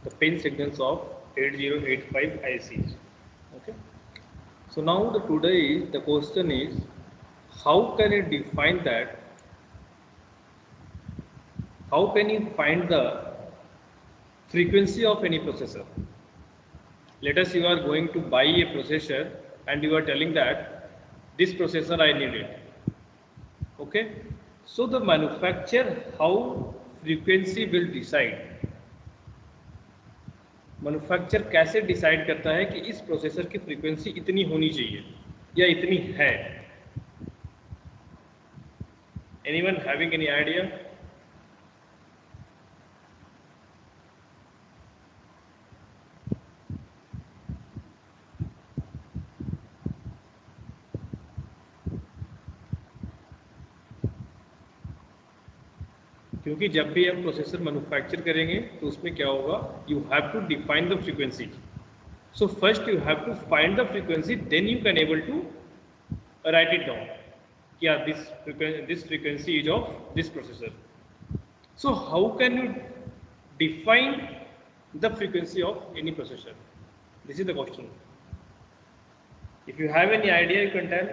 the pin signals of 8085 ICs. Okay. So now the question is, how can you define that? How can you find the frequency of any processor? Let us you are going to buy a processor and you are telling that this processor I need it. Okay. So the manufacturer how frequency will decide. Manufacture कैसे decide करता है कि इस processor की frequency इतनी होनी चाहिए या इतनी है? Anyone having any idea? क्योंकि जब भी हम प्रोसेसर मैन्युफैक्चर करेंगे तो उसमें क्या होगा, you have to define the frequency. So first you have to find the frequency, then you can able to write it down. क्या this frequency is of this processor. So how can you define the frequency of any processor? This is the question. If you have any idea you can tell.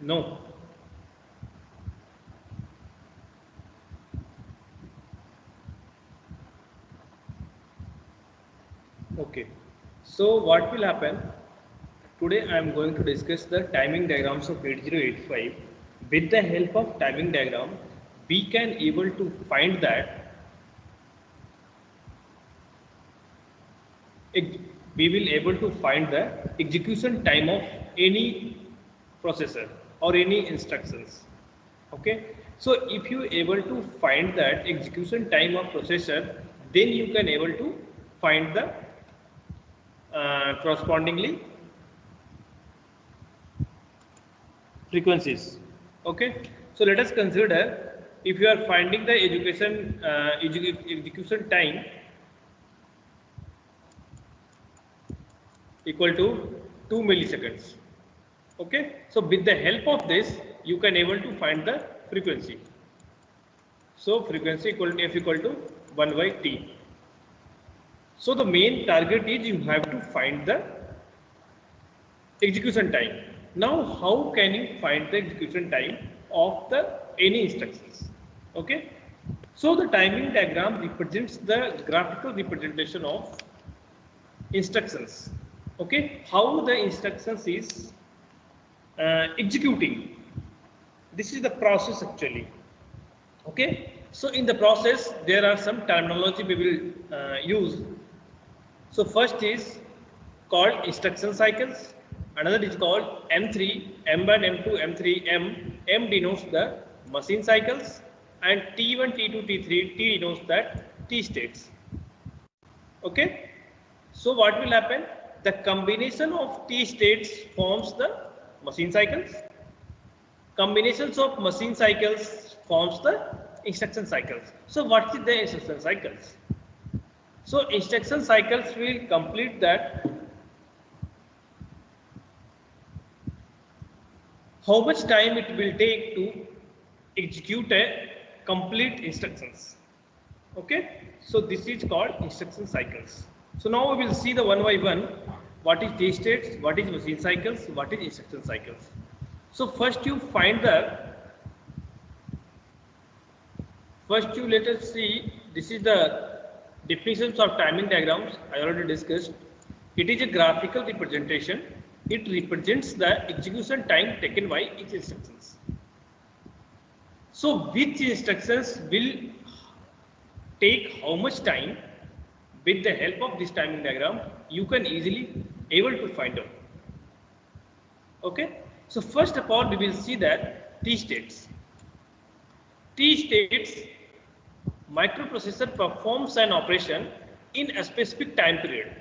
No. Okay. So what will happen? Today I am going to discuss the timing diagrams of 8085. With the help of timing diagram, we can able to find that we will able to find the execution time of any processor or any instructions. Okay, so if you able to find that execution time of processor, then you can able to find the correspondingly frequencies. Okay, so let us consider if you are finding the execution time equal to 2 milliseconds. Okay, so with the help of this you can able to find the frequency. So frequency equal to f equal to 1 by t. So the main target is you have to find the execution time. Now how can you find the execution time of the any instructions? Okay, so the timing diagram represents the graphical representation of instructions. Okay, how the instructions is executing. This is the process actually. Okay, so in the process there are some terminology we will use. So first is called instruction cycles, another is called M3, M1, M2, M3, M denotes the machine cycles, and T1, T2, T3, T denotes that T states. Okay, so what will happen? The combination of T states forms the machine cycles. Combinations of machine cycles forms the instruction cycles. So what is the instruction cycles? So instruction cycles will complete that. How much time it will take to execute a complete instructions. Okay, so this is called instruction cycles. So now we will see the one by one. What is T states, what is machine cycles, what is instruction cycles. So first you find the, let us see, this is the definitions of timing diagrams I already discussed. It is a graphical representation. It represents the execution time taken by each instructions. So which instructions will take how much time? With the help of this timing diagram, you can easily able to find out. Okay, so first of all we will see that T states. T states, microprocessor performs an operation in a specific time period,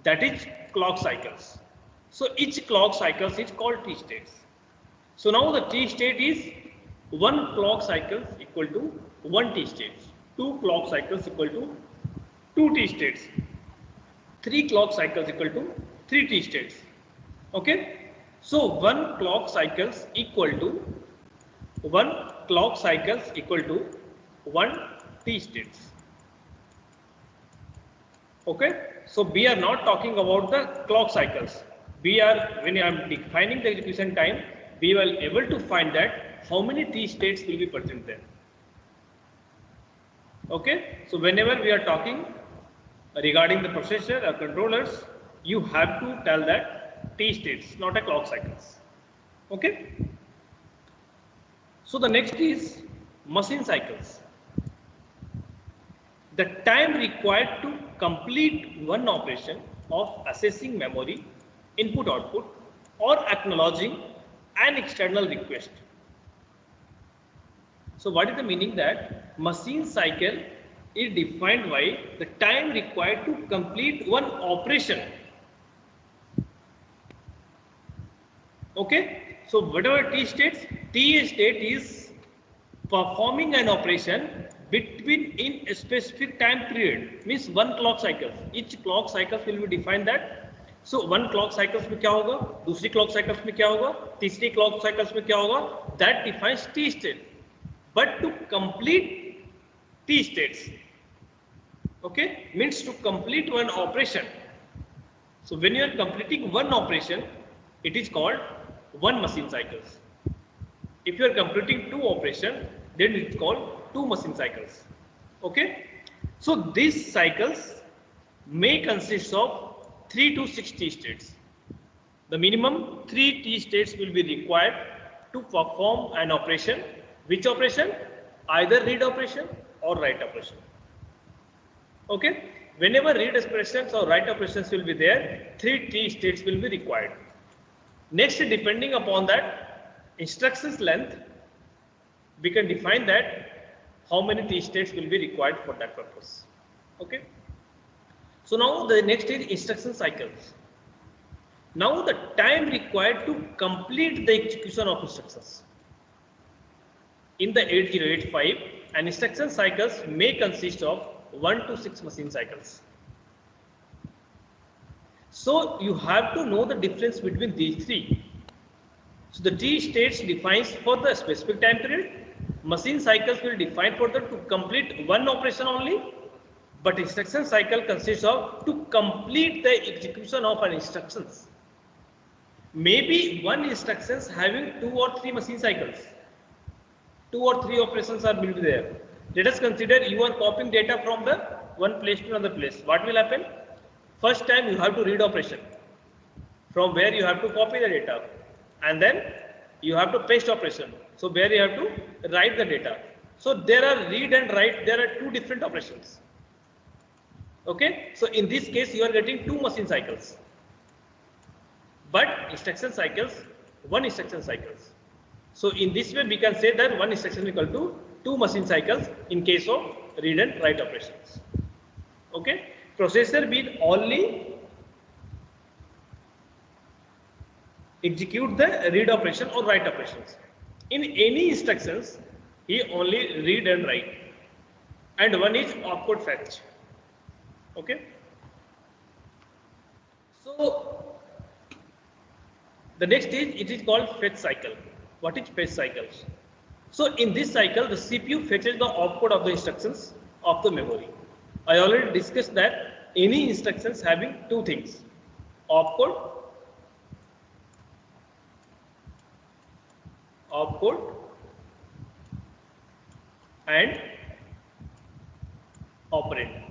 that is clock cycles. So each clock cycles is called T states. So now the T state is one clock cycle equal to 1 T states. 2 clock cycles equal to 2 T states. 3 clock cycles equal to 3 T states. Okay. So 1 clock cycles equal to 1 clock cycles equal to 1 T states. Okay. So we are not talking about the clock cycles. We are, when I am defining the execution time, we will able to find that how many T states will be present there. Okay. So whenever we are talking regarding the processor or controllers, you have to tell that T states, not a clock cycles. Okay. So the next is machine cycles. The time required to complete one operation of accessing memory, input output, or acknowledging an external request. So what is the meaning that machine cycle is defined by the time required to complete one operation. Okay. So whatever T states, T state is performing an operation between in a specific time period, means 1 clock cycle. Each clock cycle will be defined that. So 1 clock cycles में क्या होगा, दूसरी clock cycles में क्या होगा, तीसरी clock cycles में क्या होगा, that defines T state. But to complete T states, okay, means to complete one operation. So when you are completing one operation, it is called 1 machine cycles. If you are completing 2 operations, then it is called 2 machine cycles. Okay. So these cycles may consist of 3 to 6 T states. The minimum 3 T states will be required to perform an operation. Which operation? Either read operation or write operation. Okay. Whenever read operations or write operations will be there, 3 T states will be required. Next, depending upon that instructions length, we can define that how many T states will be required for that purpose. Okay. So now the next is instruction cycles. Now the time required to complete the execution of instructions. In the 8085, an instruction cycles may consist of 1 to 6 machine cycles. So you have to know the difference between these three. So the T states defines for the specific time period. Machine cycles will define for the to complete one operation only, but instruction cycle consists of to complete the execution of an instructions. Maybe one instructions having 2 or 3 machine cycles. 2 or 3 operations are will be there. Let us consider you are copying data from the one place to another place. What will happen? First time you have to read operation, from where you have to copy the data, and then you have to paste operation. So where you have to write the data. So there are read and write, there are 2 different operations. Okay. So in this case you are getting 2 machine cycles, but instruction cycles, 1 instruction cycles. So in this way we can say that 1 instruction equal to 2 machine cycles in case of read and write operations. Okay. Processor will only execute the read operation or write operations. In any instructions, he only read and write, and one is opcode fetch. Okay. So the next is, it is called fetch cycle. What is fetch cycles? So in this cycle, the CPU fetches the opcode of the instructions of the memory. I already discussed that any instructions having 2 things: opcode and operand.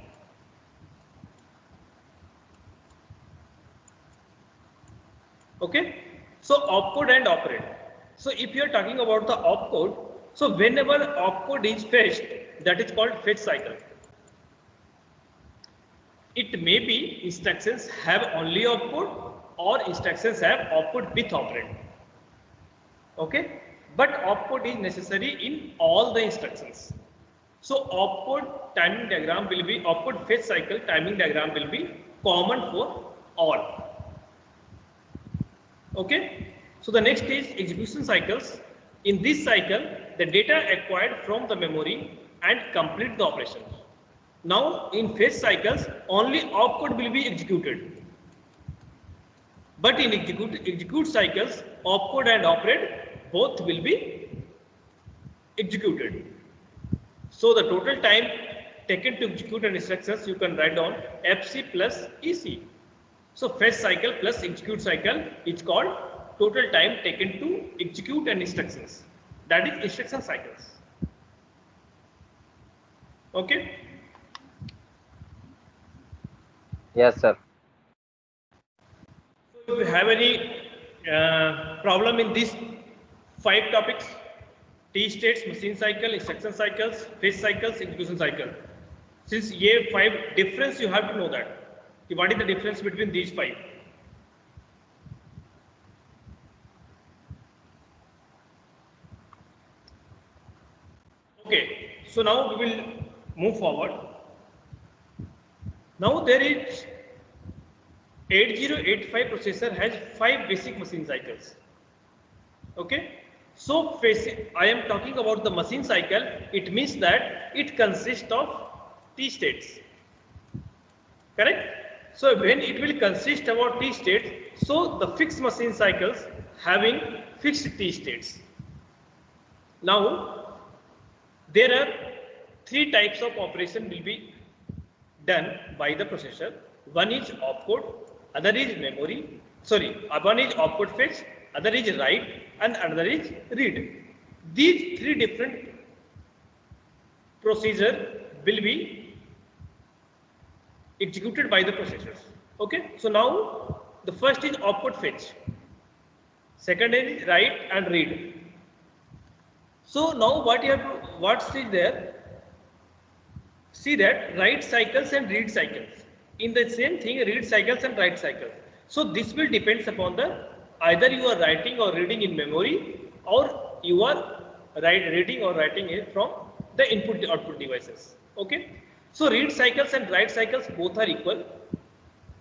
Okay. So opcode and operand. So if you are talking about the opcode, so whenever opcode is fetched, that is called fetch cycle. It may be instructions have only opcode or instructions have opcode with operand. Okay. But opcode is necessary in all the instructions. So opcode timing diagram will be, opcode fetch cycle timing diagram will be common for all. Okay. So the next is execution cycles. In this cycle, the data acquired from the memory and complete the operation. Now in fetch cycles only opcode will be executed, but in execute cycles opcode and operand both will be executed. So the total time taken to execute an instructions you can write down FC plus EC. So fetch cycle plus execute cycle is called total time taken to execute an instructions. That is instruction cycles. Okay. Yes, sir. So if you have any problem in these 5 topics, T states, machine cycle, instruction cycles, fetch cycles, execution cycle. Since ye 5 difference, you have to know that. What is the difference between these 5? Okay, so now we will move forward. Now there is 8085 processor has 5 basic machine cycles. Okay, so I am talking about the machine cycle. It means that it consists of T states. Correct? So when it will consist about T states, so the fixed machine cycles having fixed T states. Now there are 3 types of operation will be done by the processor. One is opcode, other is memory. One is opcode fetch, other is write, and another is read. These 3 different procedure will be executed by the processors. Okay, so now the first is opcode fetch, second is write and read. So now what you have to, what's there? See that write cycles and read cycles. In the same thing, read cycles and write cycles. So this will depends upon the either you are writing or reading in memory, or you are reading or writing it from the input output devices. Okay. So read cycles and write cycles both are equal.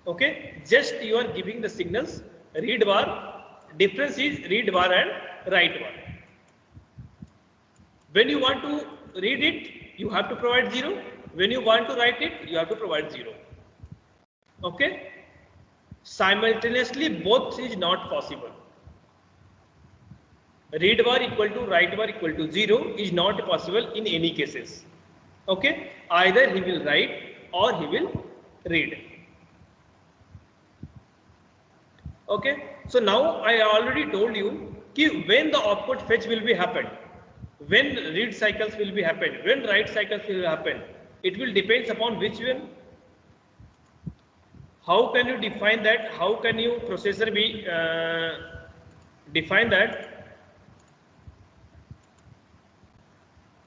Okay. Just you are giving the signals read bar. Difference is read bar and write bar. When you want to read it, you have to provide 0. When you want to write it, you have to provide 0. Okay. Simultaneously, both is not possible. Read bar equal to write bar equal to 0 is not possible in any cases. Okay. Either he will write or he will read. Okay. So now I already told you when the opcode fetch will be happened, when read cycles will be happen, when write cycles will happen. It will depends upon which one. How can you define that? How can you processor be define that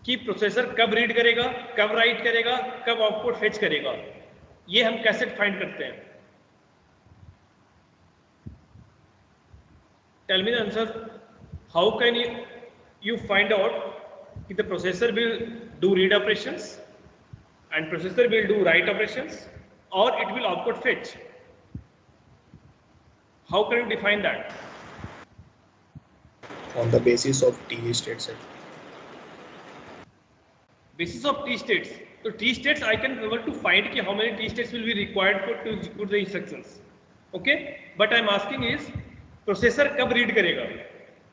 कि processor कब read करेगा, कब right करेगा, कब output fetch करेगा? ये हम कैसे फाइंड करते हैं? Tell me the answer. How can you find out if the processor will do read operations and processor will do write operations, or it will output fetch? How can you define that? On the basis of T states. Basis of T states. So T states I can be able to find how many T states will be required to execute the instructions. Okay, but I am asking is processor कब read करेगा,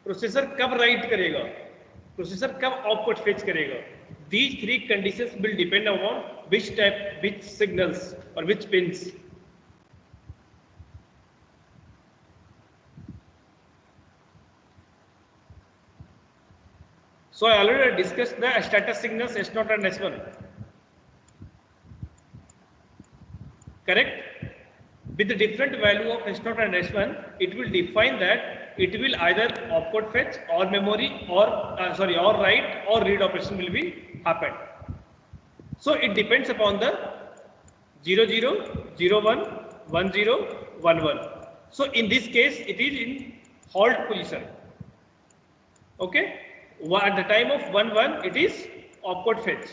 processor कब write करेगा, processor कब output fetch करेगा? These 3 conditions will depend upon which type, which signals or which pins. So I already discussed the status signals S0 and S1. Correct? With the different value of S0 and S1, it will define that it will either opcode fetch or memory or or write or read operation will be happen. So it depends upon the 00, 01, 10, 11. So in this case, it is in halt position. Okay. At the time of 11, it is opcode fetch,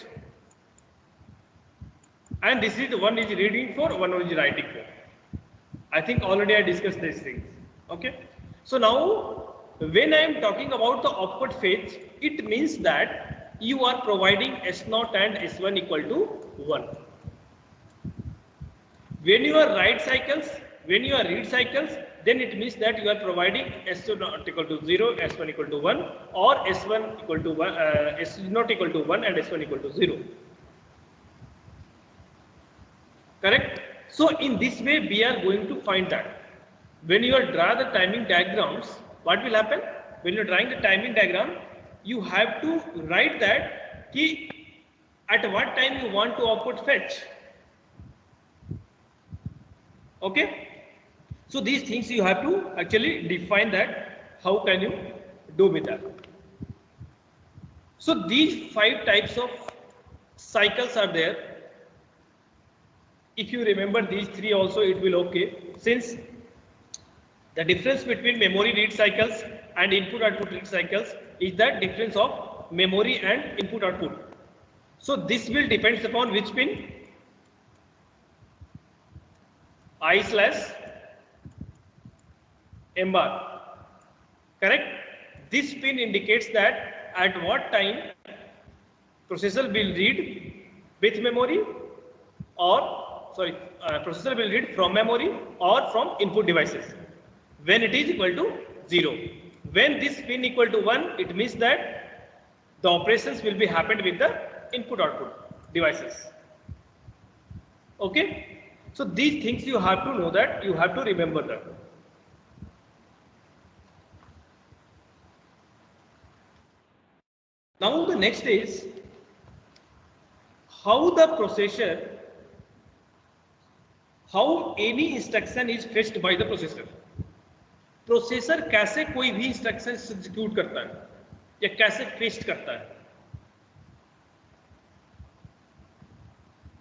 and this is the one is reading for, one is writing for. I think already I discussed these things. Okay. So now when I am talking about the opcode fetch, it means that you are providing S0 and S1 equal to 1. When you are write cycles, when you are read cycles, then it means that you are providing S2 not equal to 0, S1 equal to 1, or S1 equal to 1, S0 equal to 1 and S1 equal to 0. Correct? So in this way we are going to find that. When you are draw the timing diagrams, what will happen? When you are drawing the timing diagram, you have to write that key at what time you want to output fetch. Okay? So these things you have to actually define that. How can you do with that? So these 5 types of cycles are there. If you remember these 3 also, it will okay. Since the difference between memory read cycles and input output read cycles is the difference of memory and input output. So this will depends upon which pin? I/M bar. Correct? This pin indicates that at what time processor will read with memory, or processor will read from memory or from input devices. When it is equal to 0. When this pin equal to 1, it means that the operations will be happened with the input output devices. Okay? So these things you have to know that, you have to remember that. Now the next is how the processor, how any instruction is fetched by the processor. Processor कैसे कोई भी instruction execute करता है या कैसे fest करता है.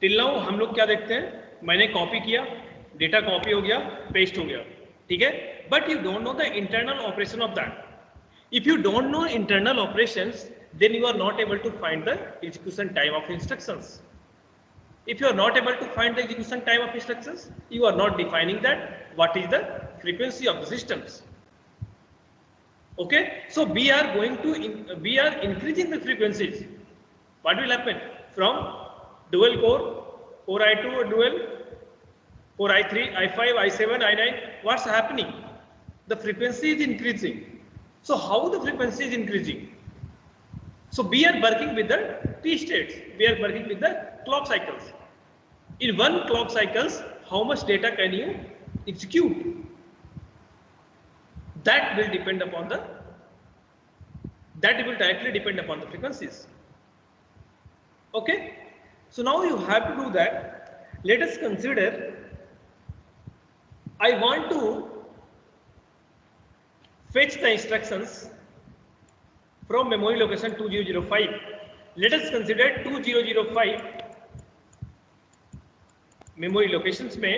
Till now हम लोग क्या देखते हैं, मैंने कॉपी किया, डेटा कॉपी हो गया, पेस्ट हो गया, ठीक है, but you don't know the internal operation of that. If you don't know internal operations, then you are not able to find the execution time of instructions. If you are not able to find the execution time of instructions, you are not defining that what is the frequency of the systems. Okay, so we are going to we are increasing the frequencies. What will happen from dual core, core I2 dual, core I3, I5, I7, I9? What's happening? The frequency is increasing. So how the frequency is increasing? So we are working with the T states. We are working with the clock cycles. In one clock cycles, how much data can you execute? That will depend upon the, that will directly depend upon the frequencies. Okay. So now you have to do that. Let us consider, I want to fetch the instructions from memory location 2005. Let us consider 2005 memory locations में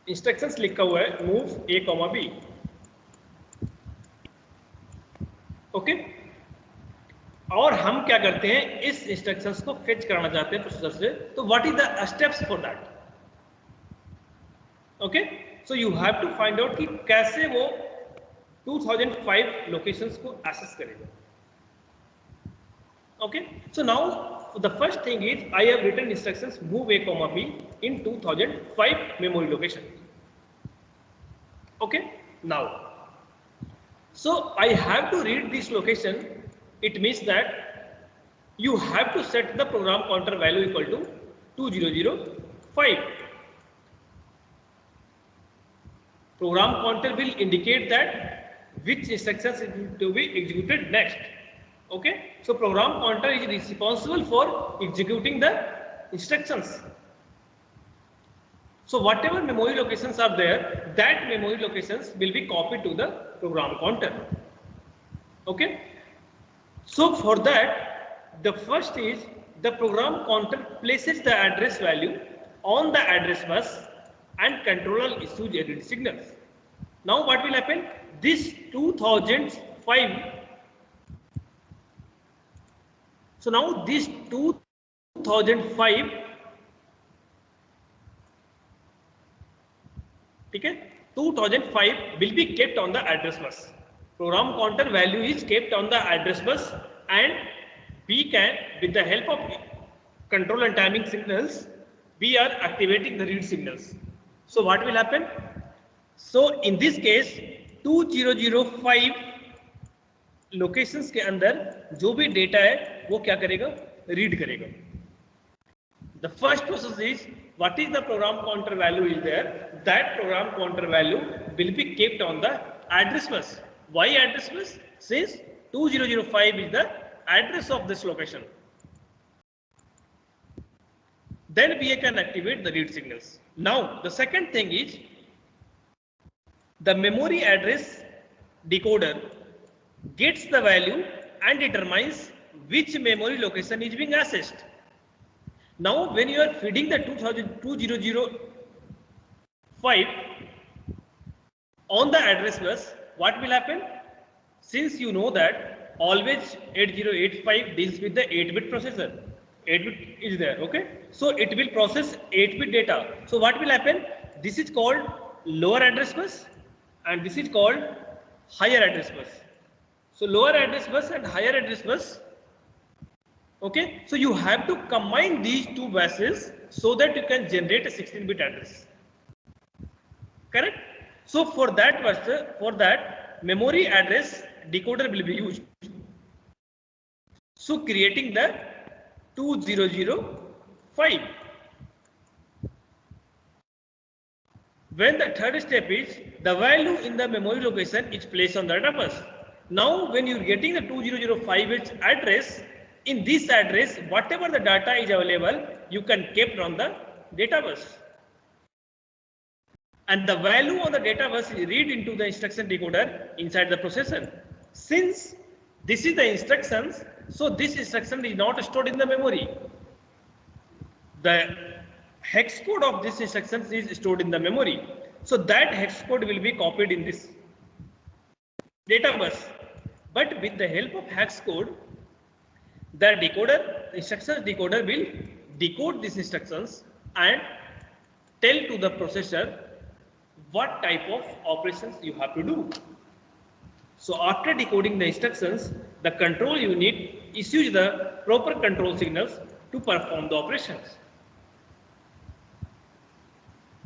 instructions लिखा हुआ है move A, B. Okay, और हम क्या करते हैं, इस इंस्ट्रक्शंस को फेच कराना चाहते हैं प्रोसेसर से. तो what is the steps for that? Okay, so you have to find out कि कैसे वो 2005 लोकेशंस को एक्सेस करेगा. Okay, so now the first thing is I have written instructions move A, B in 2005 memory location. Okay, now so I have to read this location. It means that you have to set the program counter value equal to 2005. Program counter will indicate that which instructions is to be executed next. Okay, so program counter is responsible for executing the instructions. So whatever memory locations are there, that memory locations will be copied to the program counter. Okay, so for that, the first is the program counter places the address value on the address bus and controller issues LED signals. Now what will happen? This 2005. So now this 2005, okay, 2005 will be kept on the address bus. Program counter value is kept on the address bus and we can, with the help of control and timing signals, we are activating the read signals. So what will happen? So in this case 2005 locations के अंदर जो भी data है वो क्या करेगा, read करेगा. The first process is what is the program counter value is there, that program counter value will be kept on the address bus. Why address bus? Since 2005 is the address of this location. Then we can activate the read signals. Now the second thing is the memory address decoder gets the value and determines which memory location is being accessed. Now when you are feeding the 2005 on the address bus, what will happen? Since you know that always 8085 deals with the 8-bit processor, 8-bit is there, okay? So it will process 8-bit data. So what will happen? This is called lower address bus and this is called higher address bus. So lower address bus and higher address bus, okay? So you have to combine these two buses so that you can generate a 16-bit address. Correct? So for that memory address decoder will be used. So creating the 2005. When the third step is the value in the memory location is placed on the data bus. Now when you are getting the 2005 address, in this address whatever the data is available you can keep on the data bus. And the value on the data bus is read into the instruction decoder inside the processor. Since this is the instructions, so this instruction is not stored in the memory. The hex code of this instruction is stored in the memory. So that hex code will be copied in this data bus. But with the help of hex code, the decoder, instructions decoder will decode these instructions and tell to the processor what type of operations you have to do. So after decoding the instructions, the control unit issues the proper control signals to perform the operations.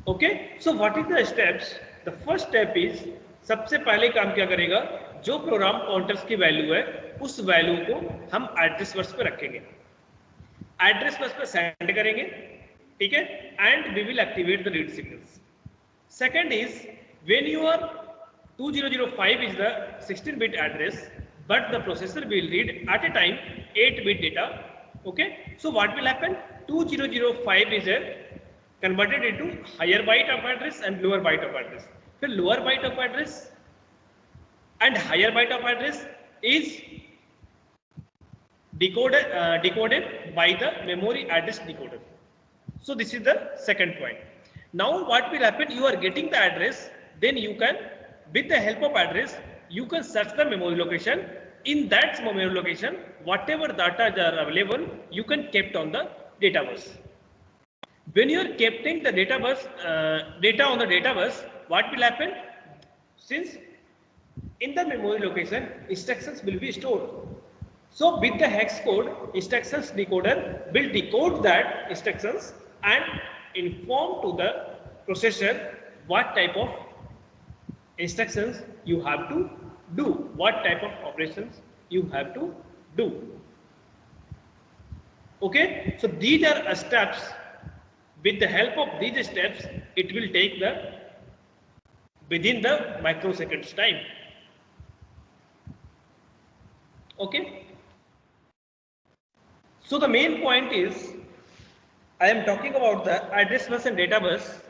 Okay, so what is the steps? The first step is सबसे पहले काम क्या करेगा, जो programme counters की value है उस value को हम एड्रेस बस पे रखेंगे, एड्रेस बस पे सेंड करेंगे, ठीक है, and we will activate the read signals. Second is when your 2005 is the 16-bit address, but the processor will read at a time 8-bit data. Okay, so what will happen? 2005 is converted into higher byte of address and lower byte of address. The lower byte of address and higher byte of address is decoded by the memory address decoder. So this is the second point. Now what will happen? You are getting the address, then you can, with the help of address, you can search the memory location. In that memory location, whatever data are available, you can keep on the data bus. When you are keeping the data bus, data on the data bus, what will happen? Since in the memory location, instructions will be stored. So with the hex code, instructions decoder will decode that instructions and inform to the processor what type of instructions you have to do, what type of operations you have to do. Okay, so these are steps. With the help of these steps, it will take the within the microseconds time. Okay, so the main point is I am talking about the address bus and data bus.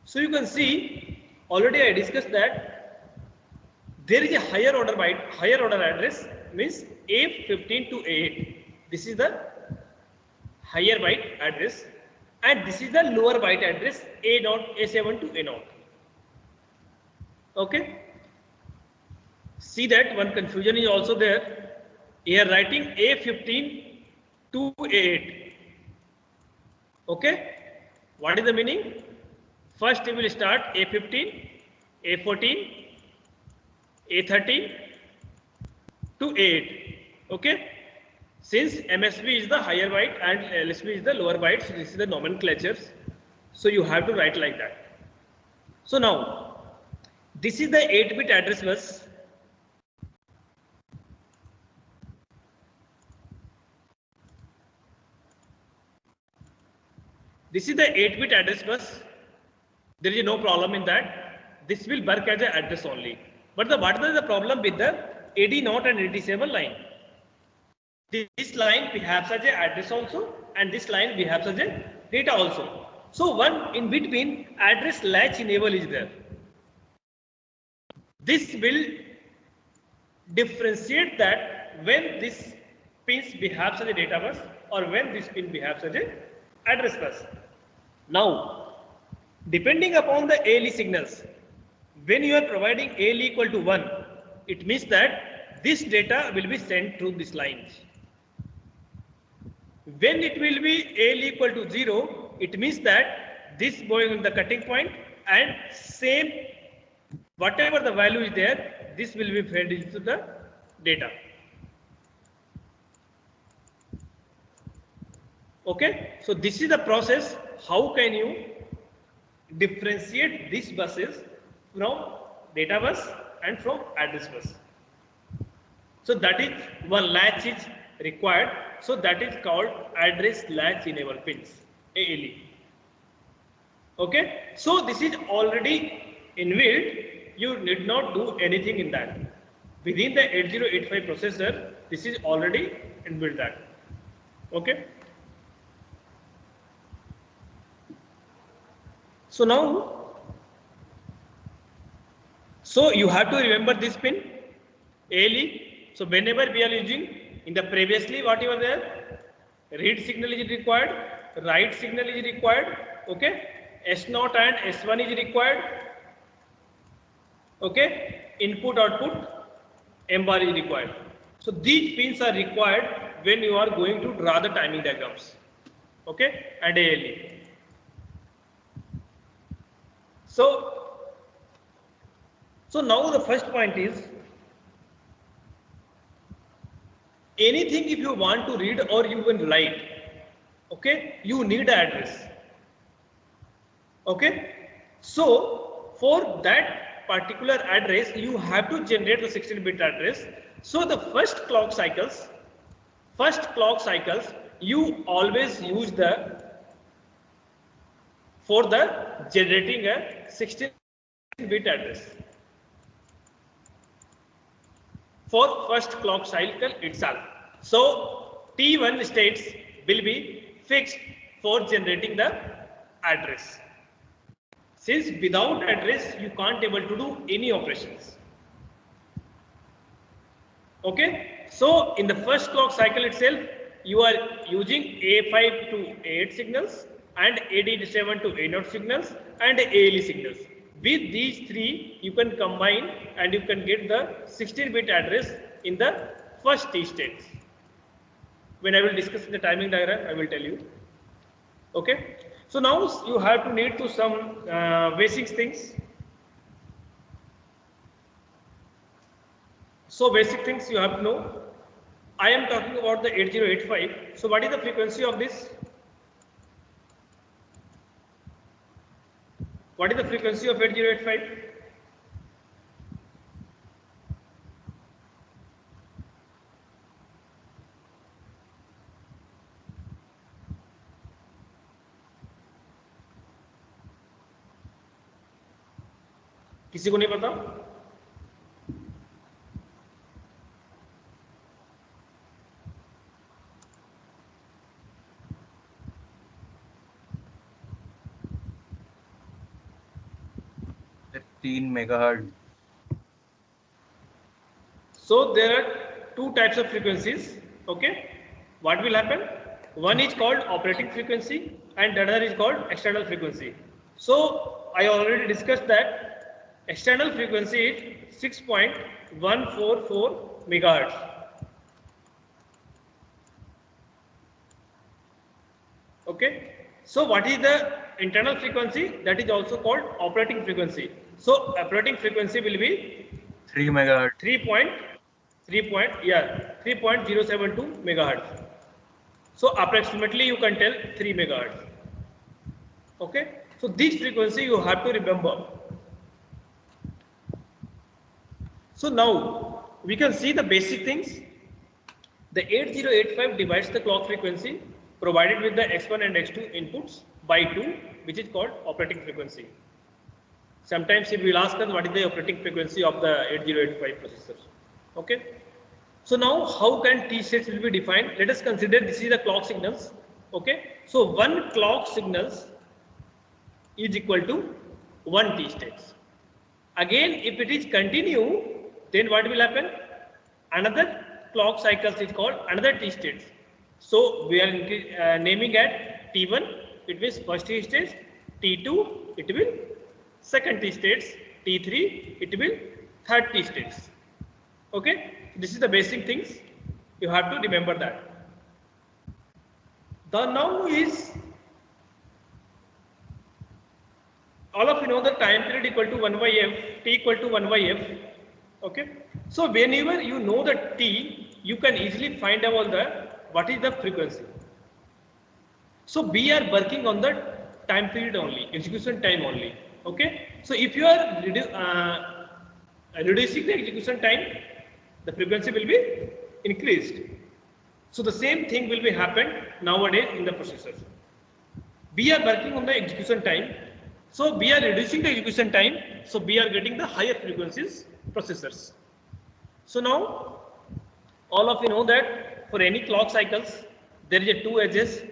So you can see already I discussed that there is a higher order byte, higher order address means A15 to A8. This is the higher byte address and this is the lower byte address A0, A7 to A0. Okay. See that one confusion is also there. Here writing A15 to A8. Okay. What is the meaning? First we will start A15, A14, A13, to A8. Okay. Since MSB is the higher byte and LSB is the lower byte, so this is the nomenclatures. So you have to write like that. So now, this is the 8-bit address bus. This is the 8-bit address bus. There is no problem in that. This will work as an address only. But what is the problem with the AD0 and AD7 line? This line behaves as an address also, and this line behaves as a data also. So one in between address latch enable is there. This will differentiate that when this pins behaves as a data bus or when this pin behaves as a address bus. Now, depending upon the ALE signals, when you are providing ALE equal to 1, it means that this data will be sent through this line. When it will be ALE equal to 0, it means that this going on the cutting point and same whatever the value is there, this will be fed into the data. Okay, so this is the process. How can you differentiate these buses from data bus and from address bus? So that is one latch is required. So that is called address latch enable pins, ALE. Okay, so this is already inbuilt. You need not do anything in that. Within the 8085 processor, this is already inbuilt that. Okay. So now, so you have to remember this pin, ALE. So whenever we are using in the previously what you were there, read signal is required, write signal is required. Okay, S0 and S1 is required. Okay, input output M bar is required. So these pins are required when you are going to draw the timing diagrams. Okay, and ALE. So now the first point is, anything if you want to read or you will write, okay, you need an address. Okay, so for that particular address, you have to generate the 16-bit address. So the first clock cycles, you always use for the generating a 16-bit address for first clock cycle itself. So T1 states will be fixed for generating the address. Since without address you can't able to do any operations. Okay, so in the first clock cycle itself, you are using A5 to A8 signals and AD7 to A0 signals and ALE signals. With these three, you can combine and you can get the 16-bit address in the first T states. When I will discuss the timing diagram, I will tell you. Okay, so now you have to need to some basic things. So basic things you have to know. I am talking about the 8085. So what is the frequency of this? What is the frequency of 8085? किसी को नहीं पता? megahertz. So there are two types of frequencies. Okay, what will happen? One is called operating frequency and the other is called external frequency. So I already discussed that external frequency is 6.144 megahertz. Okay, so what is the internal frequency? That is also called operating frequency. So operating frequency will be 3 megahertz. 3.3 3.072 megahertz. So approximately you can tell 3 megahertz. Okay, so this frequency you have to remember. So now we can see the basic things. The 8085 divides the clock frequency provided with the x1 and x2 inputs by 2, which is called operating frequency. Sometimes it will ask us what is the operating frequency of the 8085 processors. Okay, so now how can T states will be defined? Let us consider this is the clock signals. Okay, so one clock signals is equal to 1 T states. Again, if it is continue, then what will happen? Another clock cycles is called another T states. So we are naming at T1, it means first T states, T2, it will second T states, T3, it will third T states. Okay, this is the basic things, you have to remember that. The now is, all of you know the time period equal to 1 by f, t equal to 1 by f. Okay, so whenever you know the t, you can easily find out the what is the frequency. So we are working on the time period only, execution time only. Okay, so if you are reducing the execution time, the frequency will be increased. So the same thing will be happened nowadays in the processors. We are working on the execution time, so we are reducing the execution time, so we are getting the higher frequencies processors. So now all of you know that for any clock cycles there is a two edges.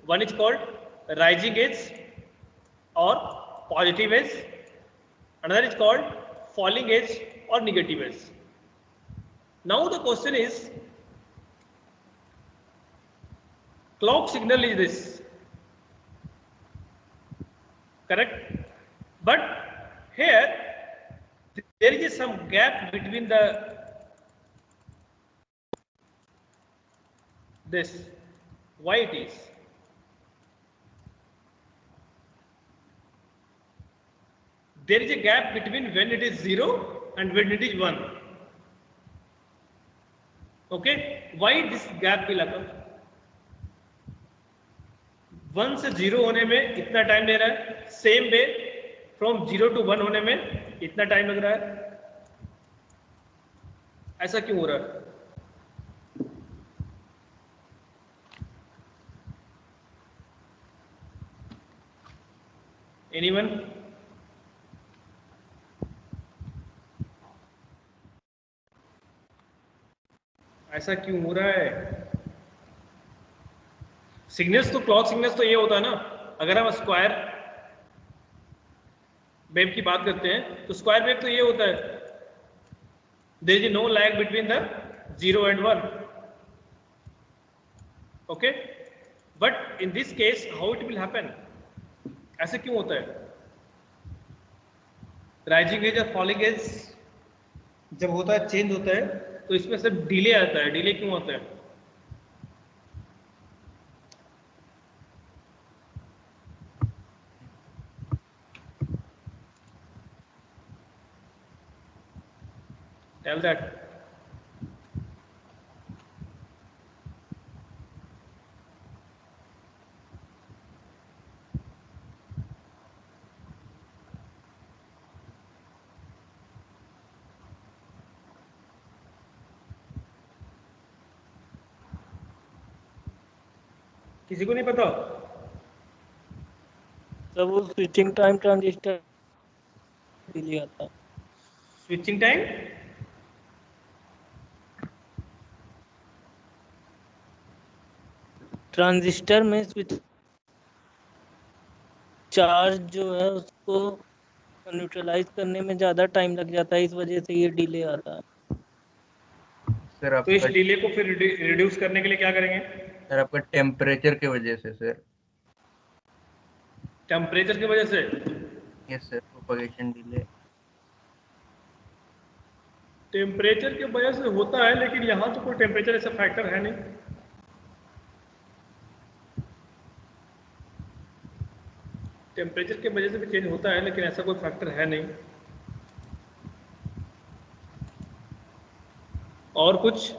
One is called rising edge or positive edge, another is called falling edge or negative edge. Now the question is, clock signal is this, correct? But here there is some gap between the this. Why it is? There is a gap between when it is 0 and when it is 1. Okay, why this gap will occur? 1 से 0 होने में इतना time ले रहा है, same way from 0 to 1 होने में इतना टाइम लग रहा है. ऐसा क्यों हो रहा है? Anyone? ऐसा क्यों हो रहा है? सिग्नल्स तो, क्लॉक सिग्नल्स तो ये होता है ना, अगर हम स्क्वायर वेव की बात करते हैं तो स्क्वायर वेव तो ये होता है, there is no lag between the 0 and 1. Okay, but in this case how it will happen? ऐसे क्यों होता है? राइजिंग एज और फॉलिंग एज जब होता है, चेंज होता है, तो इसमें सब डिले आता है. डिले क्यों आता है? Tell that. किसी को नहीं पता? तो वो स्विचिंग टाइम ट्रांजिस्टर डिले आता है. स्विचिंग टाइम ट्रांजिस्टर में स्विच चार्ज जो है उसको न्यूट्रलाइज करने में ज़्यादा टाइम लग जाता है, इस वजह से ये डिले आता है. सर तो इस डिले को फिर रिड्यूस करने के लिए क्या करेंगे? सर आपका टेम्परेचर की वजह से सर. टेम्परेचर की वजह से? Yes sir, propagation delay. Temperature की वजह से होता है, लेकिन यहाँ तो कोई टेम्परेचर ऐसा फैक्टर है नहीं. टेम्परेचर की वजह से भी चेंज होता है, लेकिन ऐसा कोई फैक्टर है नहीं. और कुछ